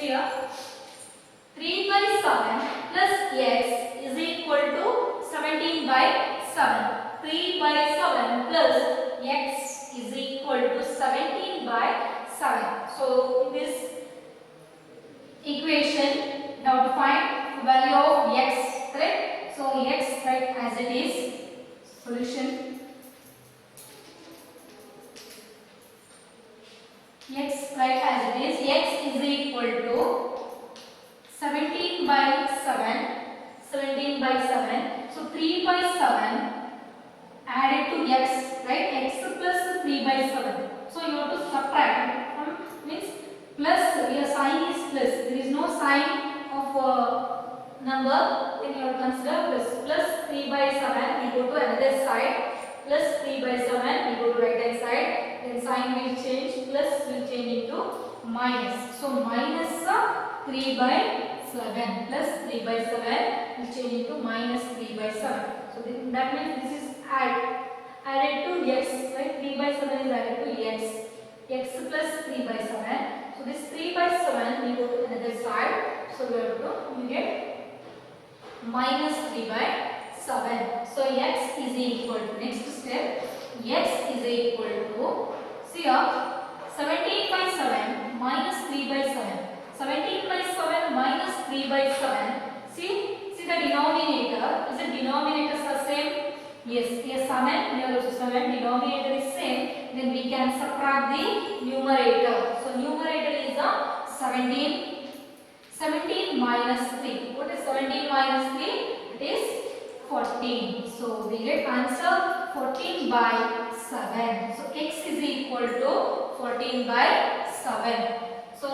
here 3 by 7 plus x is equal to 17 by 7. 3 by 7 plus x is equal to 17 by 7. So in this equation now to find the value of x, correct? So x write as it is. Solution x write as it is. X is equal to 17 by 7. 17 by 7. So 3 by 7 added to x, right? X plus 3 by 7. So you have to subtract. Means plus, your sign is plus. There is no sign of number. Then you have to consider plus. Plus 3 by 7. We go to another side. Plus 3 by 7. We go to right hand side. Then sign will change. Plus will change into minus. So minus 3 by 7 plus 3 by 7 will change into minus 3 by 7. So that means this is added to x, right? 3 by 7 is added to x. X plus 3 by 7. So this 3 by 7 we go to another side. So we have to get minus 3 by 7. So x is equal to, next step, x is equal to, see here, 17 by 7 minus 3 by 7. 17 by 7 minus 3 by 7. See the denominator. Is the denominators are same? Yes, here 7, here also 7. Denominator is same. Then we can subtract the numerator. So numerator is 17. 17 minus 3. What is 17 minus 3? It is 14. So we get answer 14 by 7. So x is equal to 14 by 7. So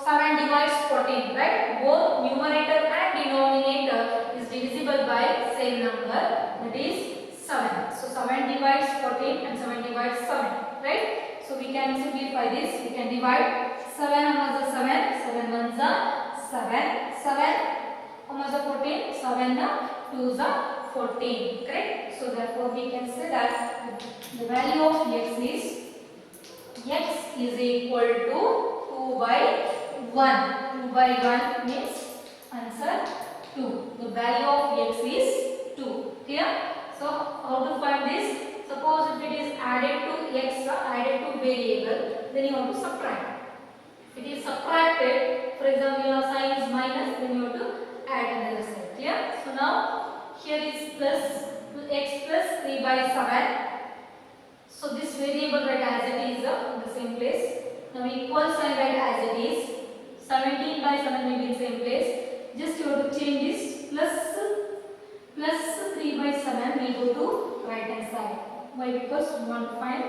7 divides 14, right? Both numerator and denominator is divisible by same number, that is 7. So 7 divides 14 and 7 divides 7, right? So we can simplify this. We can divide 7 among the 7, 7 ones are 7, 7 among the 14, 7 2s are 14, correct? So therefore we can say that the value of x is equal to 2 by 1. 2 by 1 means answer 2. The value of x is 2. Clear? So how to find this? Suppose if it is added to x, added to variable, then you have to subtract. If it is subtracted, for example your sign is minus, then you have to add another side. Clear? So now here is plus x plus 3 by 7. So this variable write as it is in the same place. Now equal sign write as it is. 17 by 7 will be in same place. Just you have to change this plus 3 by 7 will go to right hand side. Why? Because we want to find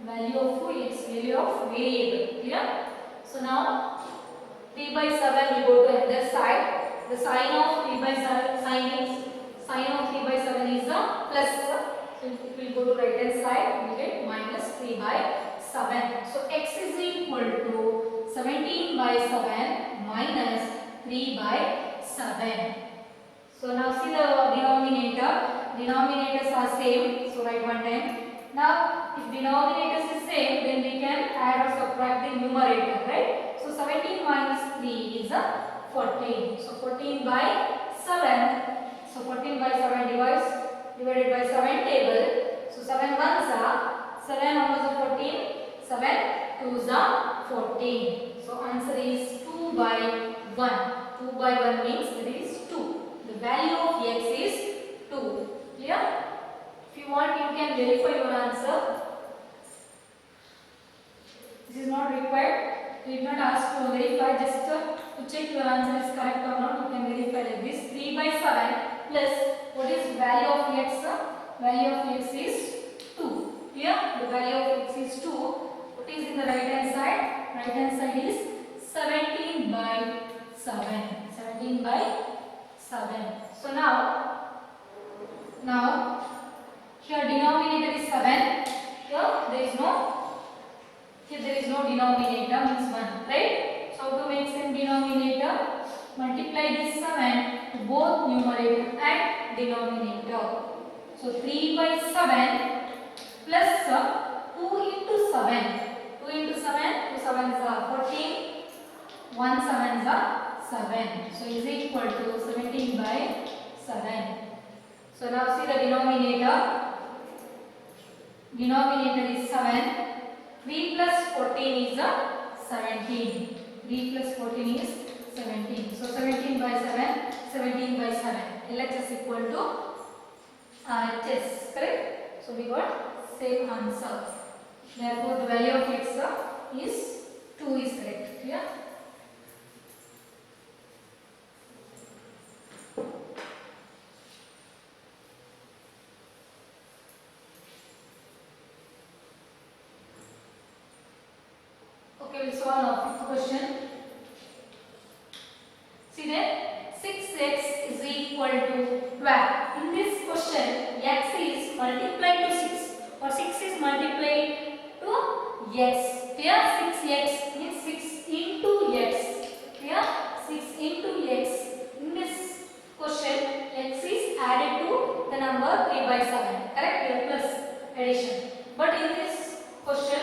value of x, value of variable. Clear? So now 3 by 7 will go to another side. The sign of 3 by 7 sign of 3 by 7 is a plus. So it will go to right hand side. We get minus 3 by 7. So x is equal to 17 by 7 minus 3 by 7. So now see the denominator. Denominators are same. So write one time. Now if denominators is same, then we can add or subtract the numerator, right? So 17 minus 3 is 14. So 14 by 7. So 14 by 7 divided by 7 table. So 7 ones are 7 over the 14. 7 2s are 14. So answer is 2 by 1. 2 by 1 means it is 2. The value of x is 2. Clear? If you want, you can verify your answer. This is not required. You did not ask to verify, just to check your answer is correct or not. You can verify like this. 3 by 7 plus what is value of x? Value of x is 2. Clear? The value of x is 2. What is in the right hand side? Right hand side is 17 by 7. 17 by 7. So now here denominator is 7. Here there is no denominator, means 1, right? So how to make same denominator? Multiply this 7 to both numerator and denominator. So 3 by 7 plus 2 into 7. 2 into 7, 2 7 is 14. 1 7s are 7. So is equal to 17 by 7. So now see the denominator. Denominator is 7. 3 plus 14 is 17. 3 plus 14 is 17. So 17 by 7, 17 by 7. LHS equal to RHS. Correct? So we got same answer. Therefore the value of x is 2 is correct. Clear? Okay, we'll solve now. Fifth question. See there, 6x is equal to 12. In this question, x is multiplied to 6 or 6 is multiplied to x. Here 6x means 6 into x. Here 6 into x. In this question, x is added to the number 3 by 7. Correct? Here plus addition. But in this question,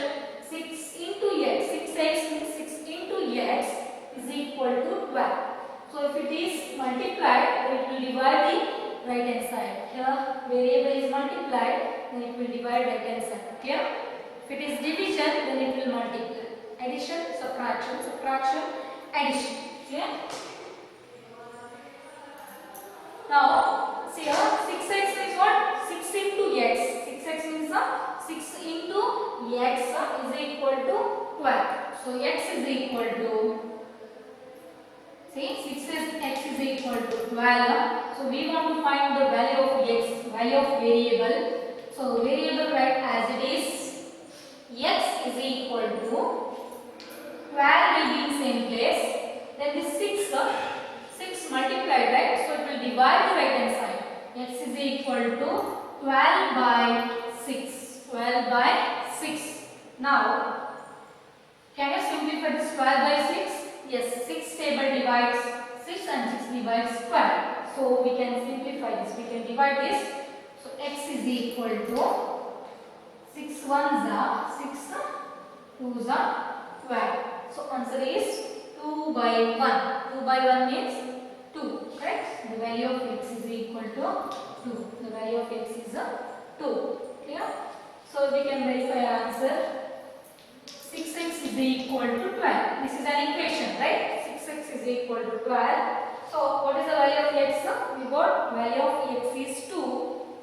6 into x. 6x means 6 into x is equal to 12. So if it is multiplied, it will divide the right hand side. Here variable is multiplied, then it will divide right hand side. Here, if it is division, then it will multiply. Addition, subtraction, subtraction, addition. Clear? Now, see here, 6x means what? 6 into x. 6x means 6 into x is equal to 12. So x is equal to, see, 6 is x is equal to 12. So we want to find the value of x, value of variable. So variable write as it is. X is equal to 12 will be in same place. Then this 6 multiplied, right? So it will divide the right hand side. X is equal to 12 by 6. 12 by 6. Now, can you simplify this 12 by 6? Yes, 6 table divides 6 and 6 divides 12. So we can simplify this. We can divide this. So x is equal to 6 ones are 6, 2s are 12. So answer is 2 by 1. 2 by 1 means 2. Correct? The value of x is equal to 2. The value of x is 2. Clear? So we can verify our answer. 6x is equal to 12. This is an equation, right? 6x is equal to 12. So what is the value of x? We got value of x is 2.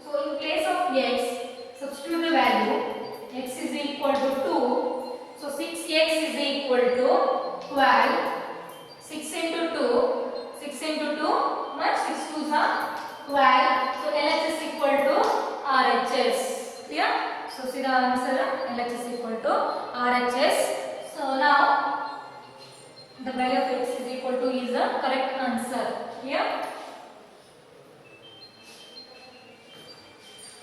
So in place of x, substitute the value. X is equal to 2. So 6x is equal to 12. 6 into 2. 6 into 2. Much 6 2s are 12. So LHS equal to RHS. Clear? So see the answer, LHS equal to RHS. So now the value of x is equal to is the correct answer. Here.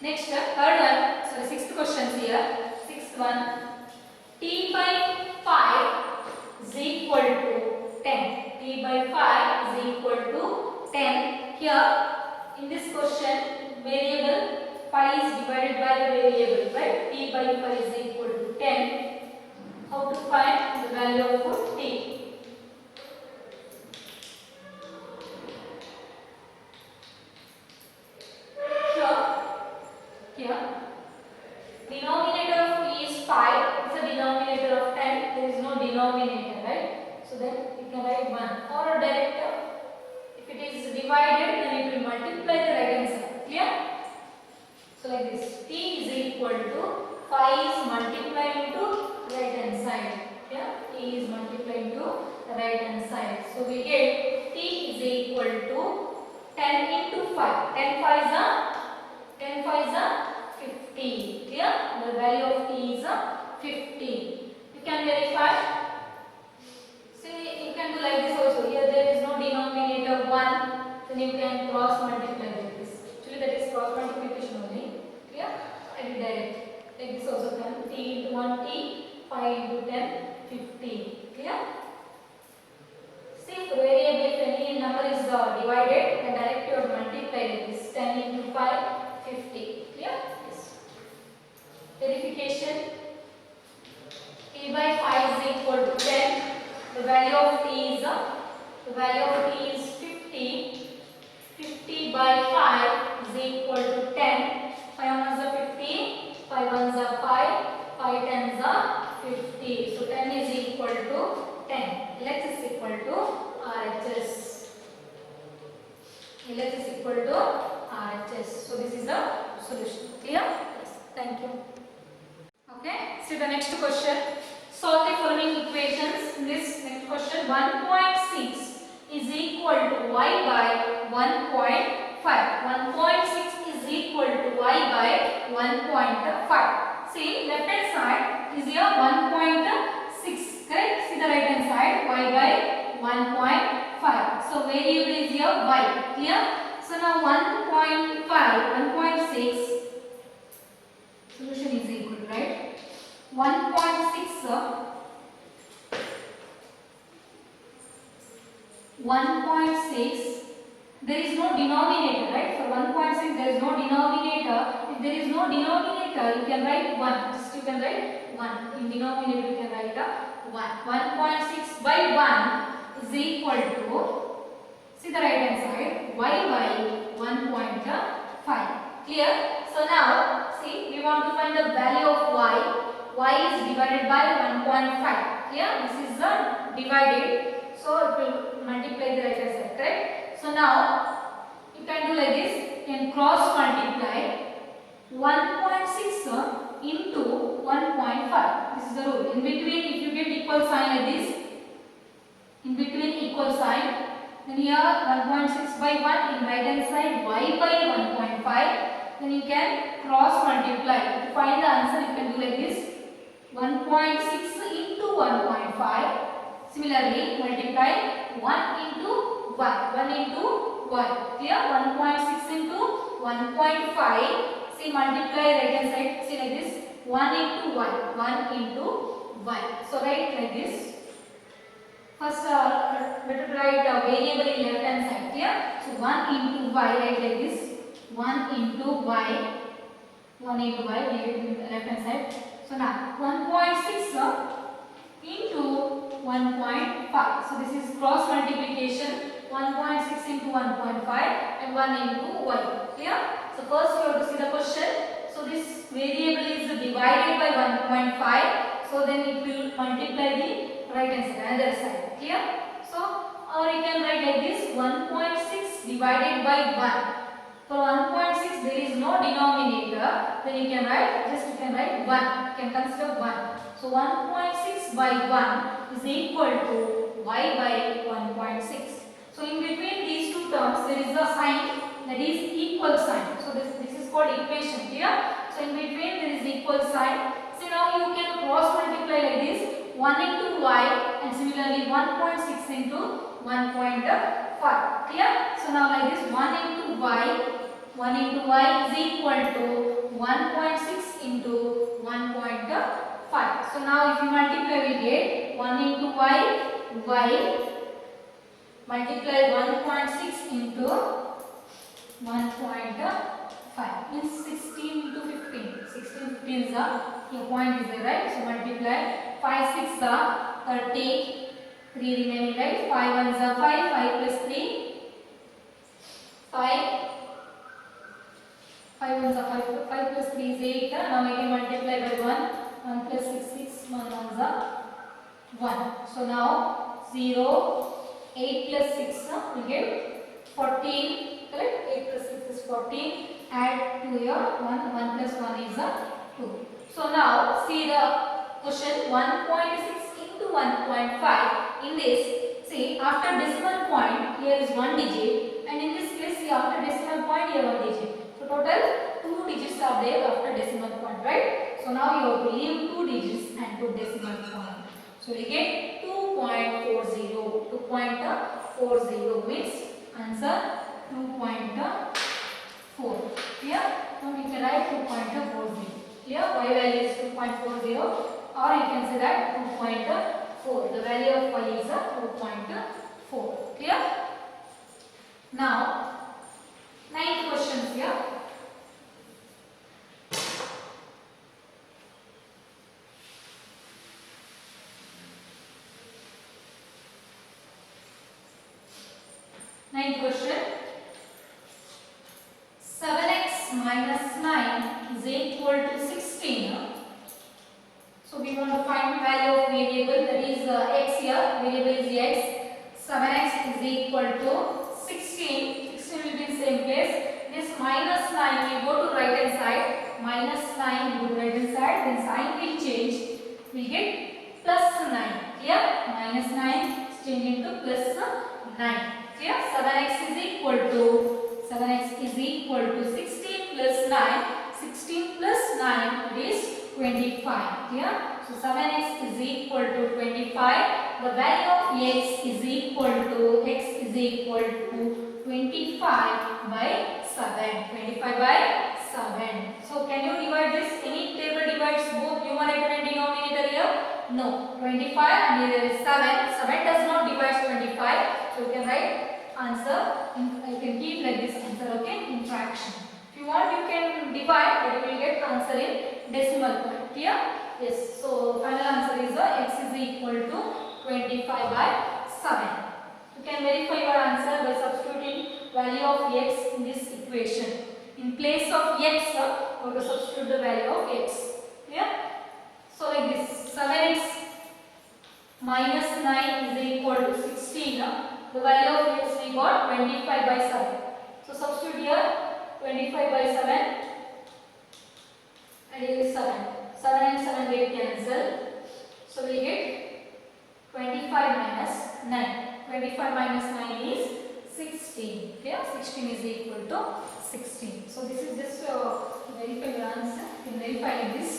Next, third one. Sorry, sixth question here. Sixth one. T by 5 is equal to 10. T by 5 is equal to 10. Here in this question, variable 5 is divided by the variable, right? T by 5 is equal to 10. How to find the value of t? Here, denominator of t is 5. It's a denominator of 10. There is no denominator, right? So then you can write 1. Or direct, if it is divided, then it will multiply the right hand side. Clear? So like this, t is equal to 5 is multiplied into right hand side. Yeah, t is multiplied into the right hand side. So we get t is equal to 10 into 5. 10 5s are 50. Clear? The value of t is 50. You can verify. See, you can do like this also. Here there is no denominator 1. Then you can cross multiply like this. Actually that is cross multiplication only. Clear? I will direct. Like this also can. T into 1 t, 5 into 10, 50. Clear? See, if variable if any number is divided, then direct you multiply like this. 10 into 5, 50. Clear? Yes. Verification. T by 5 is equal to 10. The The value of t is 50. 50 by 5 is equal to 10. 5 ones are 50, 5 ones are 5, 5 tens are 50. So 10 is equal to 10. LH is equal to RHS. LH is equal to RHS. So this is the solution. Clear? Yes. Thank you. Okay. See the next question. Solve the following equations. In this next question, 1.6 is equal to y by 1.5. 1.6 is equal to y by 1.5. See, left hand side is here 1.6. Correct? See the right hand side, y by 1.5. So variable is here y. Clear? So now 1.5, 1.6 solution is equal, right? 1.6 there is no denominator, right? For 1.6 there is no denominator. If there is no denominator, you can write 1. Just you can write 1. In denominator you can write 1. 1.6 by 1 is equal to, see the right hand side, y by 1.5. Clear? So now, see, we want to find the value of y. Y is divided by 1.5. Clear? This is the divided. So it will multiply the right hand side, correct? So now you can do like this. You can cross multiply 1.6 into 1.5. This is the rule. In between, if you get equal sign like this, in between equal sign, then here 1.6 by 1 in right hand side, y by 1.5. Then you can cross multiply. To find the answer, you can do like this. 1.6 into 1.5. Similarly, multiply 1 into 1. 1 into 1. Clear? 1.6 into 1.5. See, multiply right hand side. See like this. 1 into 1. 1 into 1. So write like this. First, better write a variable in left hand side. Clear? So 1 into y. Write like this. 1 into y. 1 into y. Left hand side. So now 1.6 into 1.5. So this is cross multiplication. 1.6 into 1.5 and 1 into y. Clear? So first you have to see the question. So this variable is divided by 1.5. So then it will multiply the right hand side, another side. Clear? So or you can write like this. 1.6 divided by 1. For 1.6 there is no denominator. Then you can write, you can write 1. You can consider 1. So 1.6 by 1 is equal to y by 1.6. So in between these two terms there is a sign, that is equal sign. So this is called equation here. So in between there is equal sign. So now you can cross multiply like this. 1 into y and similarly 1.6 into 1.5. Clear? So now like this, 1 into y is equal to 1.6 into 1.5. So now if you multiply we get 1 into y multiply 1.6 into 1.5 means 16 into 15. 16, 15 is your point is there, right? So multiply 5 6 are 30, 3 remaining, right? 5 1s are 5, 5 plus 3 5, 5 1s are 5, 5 plus 3 is 8. Now I can multiply by 1 plus 6 6, 1 1s are 1. So now 0, 8 plus 6 we get 14, correct? 8 plus 6 is 14. Add to your 1 plus 1 is 2. So now see the question. 1.6 into 1.5. In this, see after decimal point here is 1 digit, and in this case see after decimal point here 1 digit. So total 2 digits are there after decimal point, right? So now you have to leave 2 digits and put decimal point. So we get 2.40. 2.40 means answer 2.4. Here, now we can write 2.40. Here, y value is 2.40, or you can say that 2.4. The value of y is 2.4. Clear? Now, 9th questions here. Ninth question. 7x minus 9 is equal to 16. So we want to find value of variable, that is x here. Variable is x. 7x is equal to 16. 16 will be in same place. This minus 9 will go to right hand side. Minus 9 will go to right hand side. Then sign will change. We get plus 9. Here minus 9 is changing to plus 9. Here 7x is equal to 16 plus 9. 16 plus 9 is 25. Here so 7x is equal to 25. The value of x is equal to 25 by 7. 25 by 7. So can you divide this? Any table divides both numerator and denominator here? No. 25 and here is 7. 7 does not divide 25. So you can write answer. You can keep like this answer. Okay. In fraction. If you want, you can divide, but you will get answer in decimal point. Here. Yes. So final answer is x is equal to 25 by 7. You can verify your answer by substituting value of x in this equation. In place of x, you have to substitute the value of x. Yeah. So like this, 7x minus 9 is equal to 16. The value of x we got 25 by 7. So substitute here 25 by 7 and here is 7. 7 and 7 get cancel. So we get 25 minus 9. 25 minus 9 is 16. Okay, 16 is equal to 16. So this is just verify your answer. You can verify like this.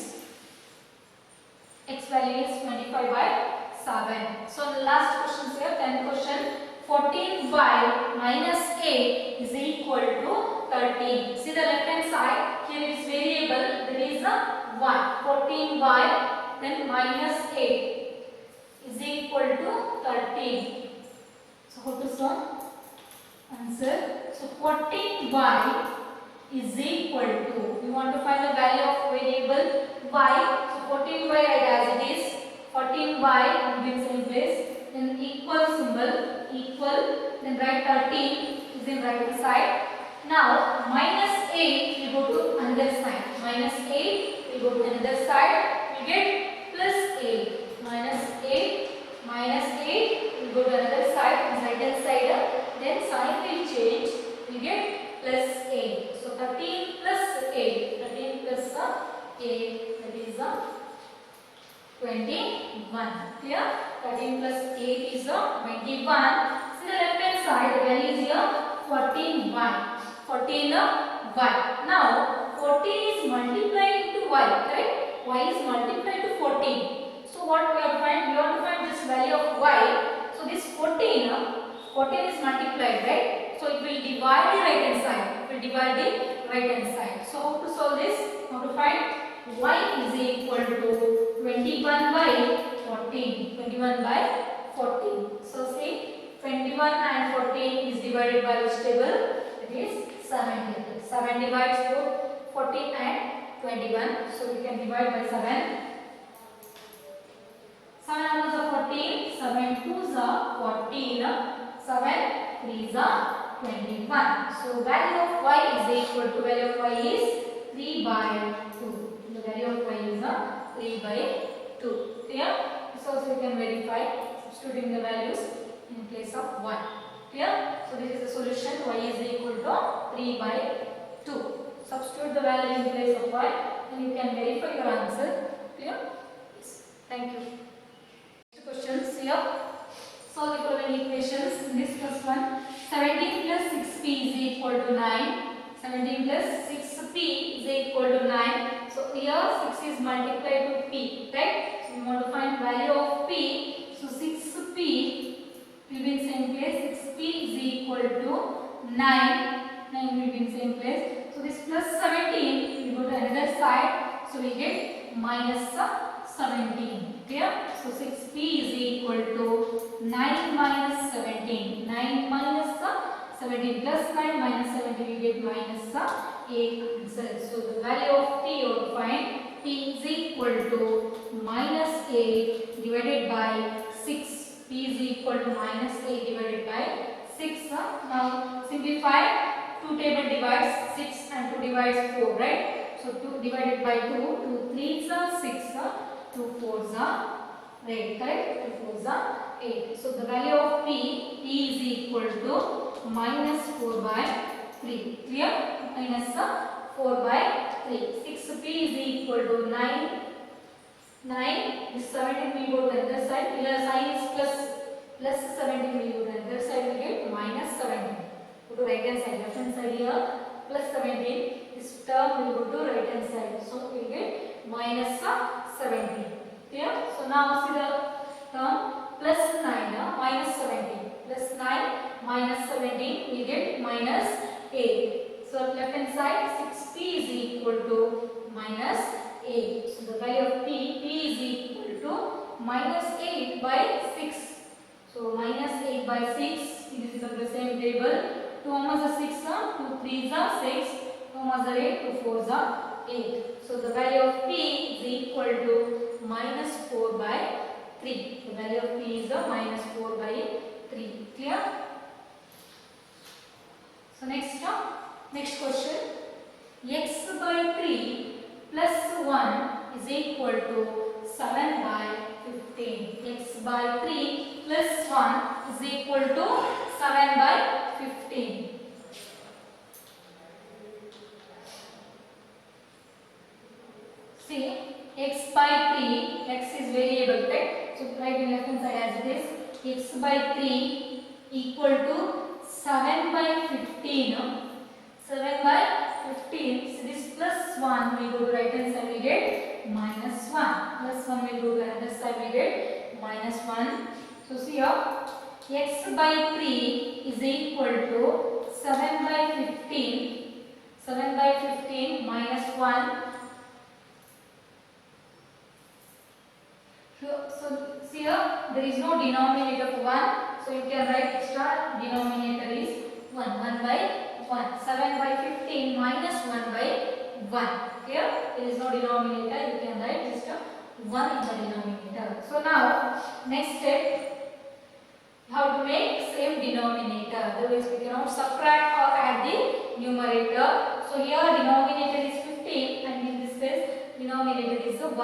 X value is 25 by 7. So the last question here, 10th question. 14y minus a is equal to 13. See the left hand side, here is variable, that is a y. 14y then minus a is equal to 13. So how to solve? Answer. So 14y is equal to, we want to find the value of variable y. So 14y as it is. 14y will be in same place. Then equal symbol, equal, then write 13 is in right hand side. Now minus 8 will go to another side. Minus 8 will go to another side. We get plus 8. Minus 8 will go to another side, right hand side. Then sign will change. We get plus 8. So 13 plus 8. 13 plus 8, that is 21. Here 13 plus 8 is 21. See the left hand side, the value is here 14y. 14y. Now 14 is multiplied into y, correct? Y is multiplied to 14. So what we have to find? We want to find this value of y. So this 14 is multiplied, right? So it will divide the right hand side. It will divide the right hand side. So how to solve this? How to find? Y is equal to 21 by 14. 21 by 14. So see, 21 and 14 is divided by which table? It is 7 table. 7 divides both 14 and 21. So we can divide by 7. 7 ones are 14. 7 twos are 14. 7 threes are 21. So value of y is equal to, value of y is 3 by 2. The value of y is 3 by 2. Clear? So also you can verify substituting the values in place of 1. Clear? So this is the solution. Y is equal to 3 by 2. Substitute the value in place of y and you can verify your answer. Clear? Yes. Thank you. Next questions here. Solve the following equations. In this first one, 17 plus 6p is equal to 9. 17 plus 6p is equal to 9. So here 6 is multiplied to p, right? So we want to find value of p. So 6p will be in same place. 6p is equal to 9. 9 will be in same place. So this plus 17 will go to another side. So we get minus 17. Clear? So 6p is equal to 9 minus 17. 9 minus 17 plus 9 minus 17 we get minus 8 answer. So the value of p you have to find. P is equal to minus 8 divided by 6. P is equal to minus 8 divided by 6. Now simplify. 2 table divides 6 and 2 divides 4, right? So 2 divided by 2, 2 3s are 6, 2 4s are 8, correct? 2 4s are 8. So the value of P is equal to minus 4 by 3. Clear? Minus 4 by 3. 6P is equal to 9. 9. This 17 will go to the other side. Here sign is plus 17 will go to the other side. We get minus 17. Go to right hand side. Left hand side here plus 17. This term will go to right hand side. So we get minus 17. Clear? So now see the term plus 9 minus 17. Plus 9 minus 17 we get minus 8. So left hand side 6p is equal to minus 8. So the value of p is equal to minus 8 by 6. So minus 8 by 6. This is the same table. 2 ones are 6, 2 3s are 6, 2 ones are 8, 2 4s are 8. So the value of p is equal to minus 4 by 3. The value of p is minus 4 by 3. Clear? So next question. X by 3 plus 1 is equal to 7 by 15. X by 3 plus 1 is equal to 7 by 15. See, x by 3, x is variable, right? So write in left hand side as it is. X by 3 equal to 7 by 15. 7 by 15. So this plus 1 we go to right hand side, we get minus 1. Plus 1 we go to the other side, we get minus 1. So see here, x by 3 is equal to 7 by 15. 7 by 15 minus 1. So see here, there is no denominator of 1. So you can write extra denominator is 1. 1 by 1. 7 by 15 minus 1 by 1. Here, there is no denominator. You can write just 1 in the denominator. So now, next step, how to make same denominator. Otherwise, we cannot subtract or add the numerator. So here, denominator is 15 and in this case, denominator is 1.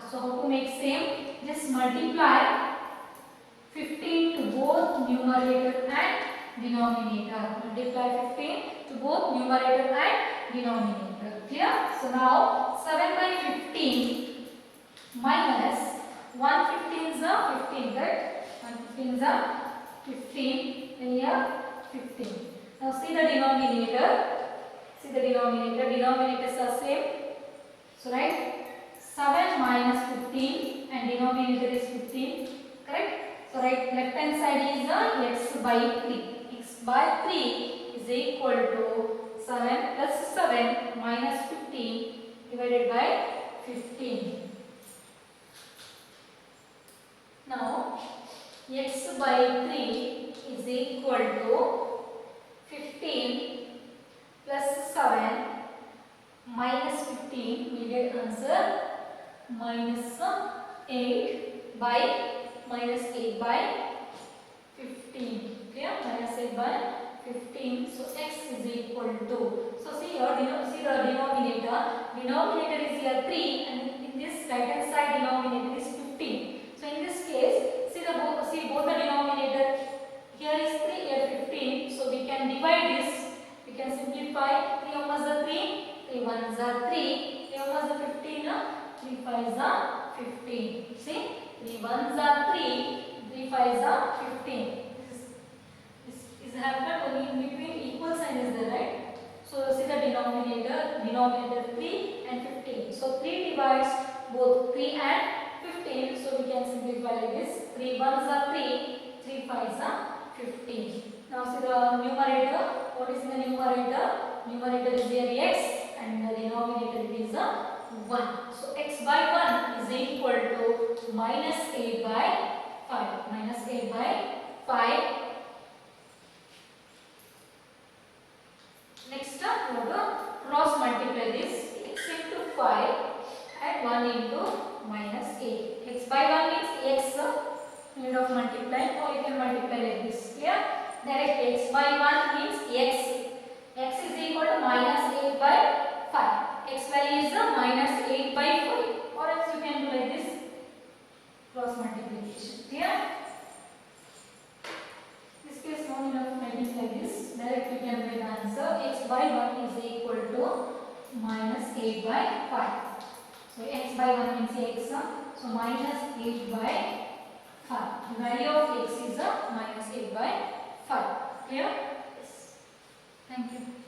So how to make same? Just multiply 15 to both numerator and denominator. Multiply 15 to both numerator and denominator. Clear? So now 7 by 15 minus 115 is 15, right? 115 is 15 and here 15. Now see the denominator. See the denominator. Denominators are same. So right? 7 minus 15 and denominator is 15. Correct? So right, left hand side is x by 3. X by 3 is equal to 7 plus 7 minus 15 divided by 15. Now x by 3 is equal to 15 plus 7 minus 15. We get answer minus 8 by minus 8 by 15. Okay, minus 8 by 15. So x is equal to. So see here, see the denominator. Denominator is here 3, and in this right hand side denominator is 15. So in this case, see both the denominator. Here is 3, here 15. So we can divide this. We can simplify. 3 ones are 3, 3 ones are 3, 3 ones are 15. 3 5s are 15. See, 3 ones are 3, 3 5s are 15. This is happened only in between equal sign is there, right? So see the denominator 3 and 15. So 3 divides both 3 and 15. So we can simplify like this. 3 ones are 3, 3 5s are 15. Now see the numerator. What is in the numerator? Numerator is here x and the denominator is 1. So x by 1 is equal to minus 8 by 5. Minus 8 by 5. Next up, we have to cross multiply this. X into 5 and 1 into minus 8. X by 1 means x need of multiplying, or you can multiply like this. Clear? directly x by 1 means x. X is equal to minus 8 by 5. X value is minus 8 by 5. Or else you can do like this cross multiplication. Clear? This case no need of writing like this. Directly you can write the answer. X by 1 is equal to minus 8 by 5. So x by 1 means x. So minus 8 by 5. The value of x is minus 8 by 5. Clear? Yes. Thank you.